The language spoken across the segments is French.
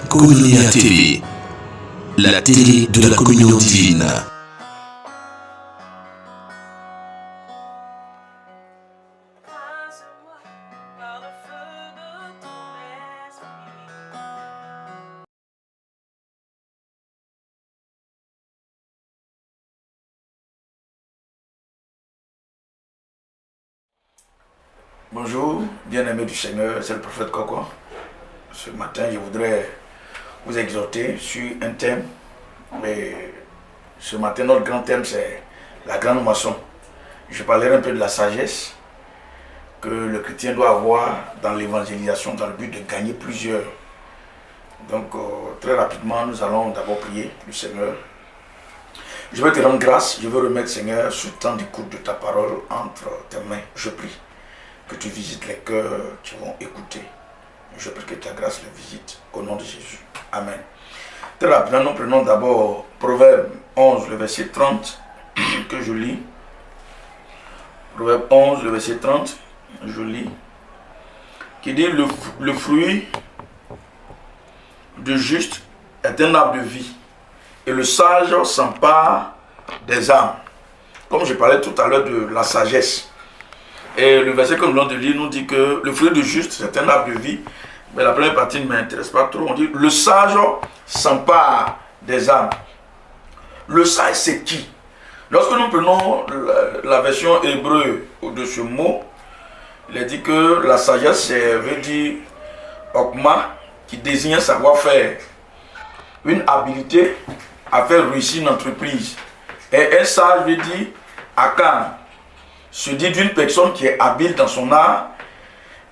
Koinonia TV, la télé de la communion divine. Bonjour, bien-aimés du Seigneur, c'est le prophète Coco. Ce matin, je voudrais vous exhorter sur un thème. Et ce matin, notre grand thème, c'est la grande moisson. Je parlerai un peu de la sagesse que le chrétien doit avoir dans l'évangélisation, dans le but de gagner plusieurs. Donc, très rapidement, nous allons d'abord prier le Seigneur. Je veux te rendre grâce, je veux remettre, Seigneur, ce temps d'écoute de ta parole entre tes mains. Je prie que tu visites les cœurs qui vont écouter. Je prie que ta grâce les visite au nom de Jésus. Amen. Très rapidement, nous prenons d'abord Proverbe 11, le verset 30, que je lis. Proverbe 11, le verset 30, je lis, qui dit le fruit du juste est un arbre de vie, et le sage s'empare des âmes. Comme je parlais tout à l'heure de la sagesse. Et le verset que nous venons de lire nous dit que le fruit du juste, c'est un arbre de vie. Mais la première partie ne m'intéresse pas trop. On dit le sage s'empare des âmes. Le sage, c'est qui? Lorsque nous prenons la version hébreu de ce mot, il est dit que la sagesse veut dire okma, qui désigne un savoir-faire, une habilité à faire réussir une entreprise. Et un sage veut dire akam, se dit d'une personne qui est habile dans son art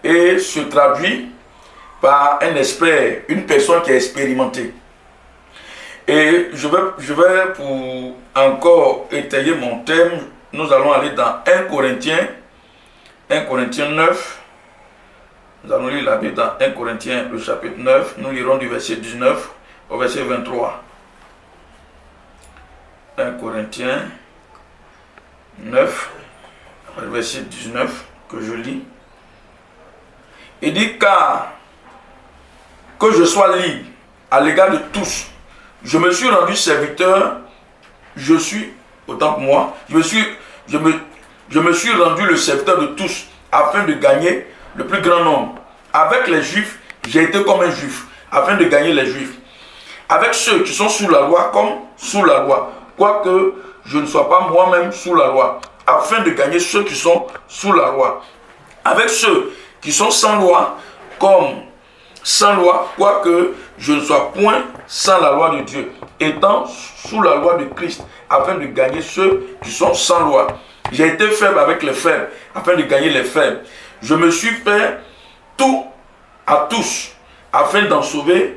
et se traduit par un expert, une personne qui est expérimentée. Et je vais pour encore étayer mon thème, nous allons aller dans 1 Corinthiens 9. Nous allons lire la Bible dans 1 Corinthiens, le chapitre 9. Nous lirons du verset 19 au verset 23. 1 Corinthiens 9. Le verset 19 que je lis. Il dit car que je sois libre à l'égard de tous, je me suis rendu serviteur, je suis, autant que moi, je me suis rendu le serviteur de tous afin de gagner le plus grand nombre. Avec les juifs, j'ai été comme un juif afin de gagner les juifs. Avec ceux qui sont sous la loi comme sous la loi, quoique je ne sois pas moi-même sous la loi, afin de gagner ceux qui sont sous la loi. Avec ceux qui sont sans loi, comme sans loi, quoique je ne sois point sans la loi de Dieu, étant sous la loi de Christ, afin de gagner ceux qui sont sans loi. J'ai été faible avec les faibles, afin de gagner les faibles. Je me suis fait tout à tous, afin d'en sauver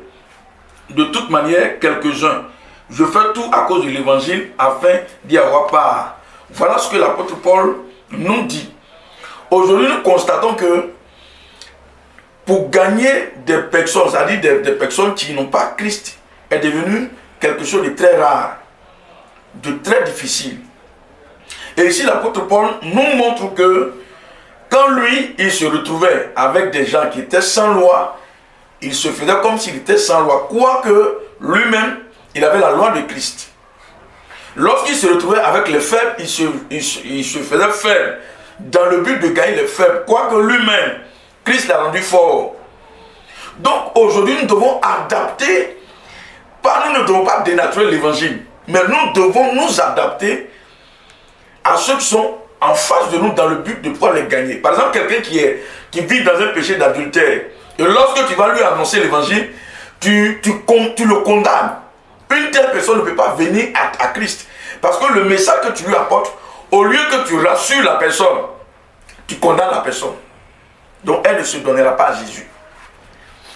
de toute manière quelques-uns. Je fais tout à cause de l'évangile, afin d'y avoir part. Voilà ce que l'apôtre Paul nous dit. Aujourd'hui, nous constatons que pour gagner des personnes, c'est-à-dire des personnes qui n'ont pas Christ, est devenu quelque chose de très rare, de très difficile. Et ici, l'apôtre Paul nous montre que quand lui, il se retrouvait avec des gens qui étaient sans loi, il se faisait comme s'il était sans loi, quoique lui-même, il avait la loi de Christ. Lorsqu'il se retrouvait avec les faibles, il se faisait faible dans le but de gagner les faibles, quoique lui-même, Christ l'a rendu fort. Donc aujourd'hui, nous devons adapter, nous ne devons pas dénaturer l'évangile, mais nous devons nous adapter à ceux qui sont en face de nous dans le but de pouvoir les gagner. Par exemple, quelqu'un qui vit dans un péché d'adultère, et lorsque tu vas lui annoncer l'évangile, tu le condamnes. Une telle personne ne peut pas venir à Christ. Parce que le message que tu lui apportes, au lieu que tu rassures la personne, tu condamnes la personne. Donc elle ne se donnera pas à Jésus.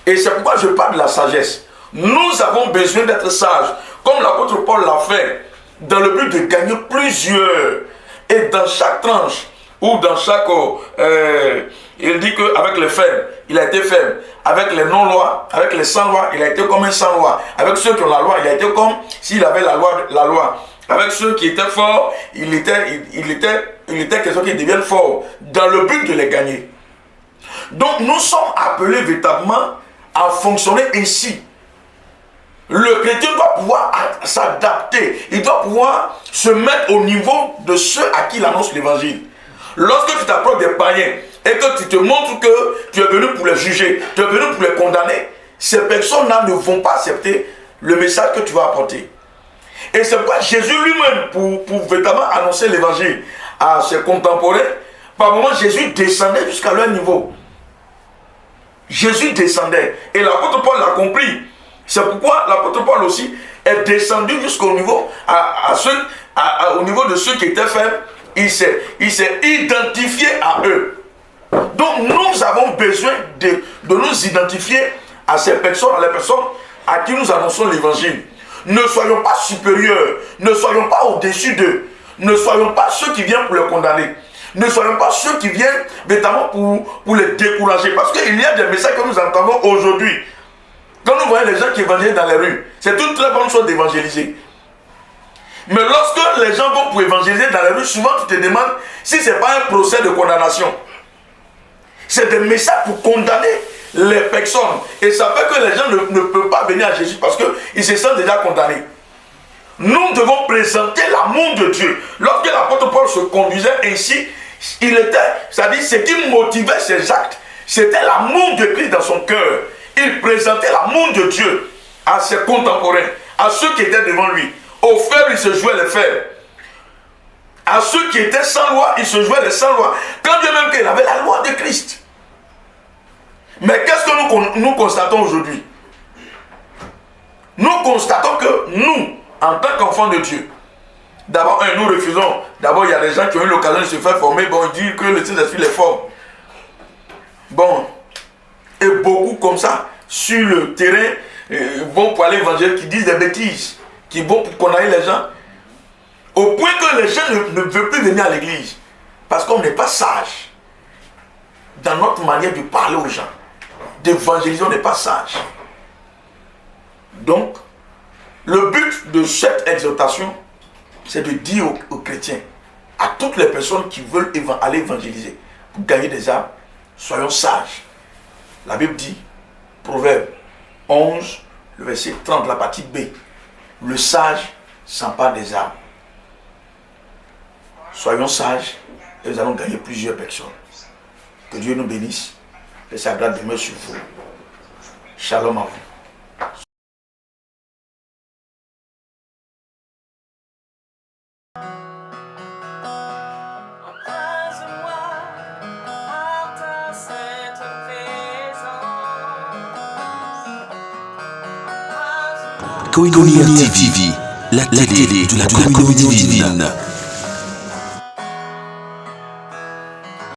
Et c'est pourquoi je parle de la sagesse. Nous avons besoin d'être sages, comme l'apôtre Paul l'a fait, dans le but de gagner plusieurs. Et dans chaque tranche, ou dans chaque... il dit qu'avec les faibles, il a été faible. Avec les non-lois, avec les sans-lois, il a été comme un sans-loi. Avec ceux qui ont la loi, il a été comme s'il avait la loi. Avec ceux qui étaient forts, il était question qu'ils deviennent forts, dans le but de les gagner. Donc nous sommes appelés véritablement à fonctionner ainsi. Le chrétien doit pouvoir s'adapter. Il doit pouvoir se mettre au niveau de ceux à qui il annonce l'évangile. Lorsque tu t'approches des païens et que tu te montres que tu es venu pour les juger, tu es venu pour les condamner, ces personnes-là ne vont pas accepter le message que tu vas apporter. Et c'est pourquoi Jésus lui-même, pour véritablement annoncer l'évangile à ses contemporains, par moments Jésus descendait jusqu'à leur niveau. Jésus descendait. Et l'apôtre Paul l'a compris. C'est pourquoi l'apôtre Paul aussi est descendu jusqu'au niveau, au niveau de ceux qui étaient faibles. Il s'est identifié à eux. Donc nous avons besoin de nous identifier à ces personnes, à les personnes à qui nous annonçons l'évangile. Ne soyons pas supérieurs, ne soyons pas au-dessus d'eux, ne soyons pas ceux qui viennent pour les condamner, ne soyons pas ceux qui viennent notamment pour les décourager. Parce qu'il y a des messages que nous entendons aujourd'hui. Quand nous voyons les gens qui évangélisent dans les rues, c'est une très bonne chose d'évangéliser. Mais lorsque les gens vont pour évangéliser dans les rues, souvent tu te demandes si ce n'est pas un procès de condamnation. C'est des messages pour condamner les personnes. Et ça fait que les gens ne peuvent pas venir à Jésus parce qu'ils se sentent déjà condamnés. Nous devons présenter l'amour de Dieu. Lorsque l'apôtre Paul se conduisait ainsi, c'est-à-dire ce qui motivait ses actes, c'était l'amour de Christ dans son cœur. Il présentait l'amour de Dieu à ses contemporains, à ceux qui étaient devant lui. Aux faibles, il se jouait les faibles. À ceux qui étaient sans loi, il se jouait les sans loi. Quand bien même qu'il avait la loi de Christ. Mais qu'est-ce que nous constatons aujourd'hui? Nous constatons que nous, en tant qu'enfants de Dieu, d'abord, nous refusons. D'abord, il y a des gens qui ont eu l'occasion de se faire former. Bon, ils disent que le Saint-Esprit les forme. Bon, et beaucoup comme ça, sur le terrain, vont pour aller évangéliser, qui disent des bêtises, qui vont pour condamner les gens, au point que les gens ne veulent plus venir à l'église, parce qu'on n'est pas sage dans notre manière de parler aux gens. D'évangéliser, on n'est pas sage. Donc, le but de cette exhortation, c'est de dire aux chrétiens, à toutes les personnes qui veulent aller évangéliser, pour gagner des âmes, soyons sages. La Bible dit, Proverbe 11, le verset 30, la partie B, le sage s'empare des âmes. Soyons sages et nous allons gagner plusieurs personnes. Que Dieu nous bénisse et sa grâce demeure sur vous. Shalom à vous. Koinonia TV, la télé de la communauté divine.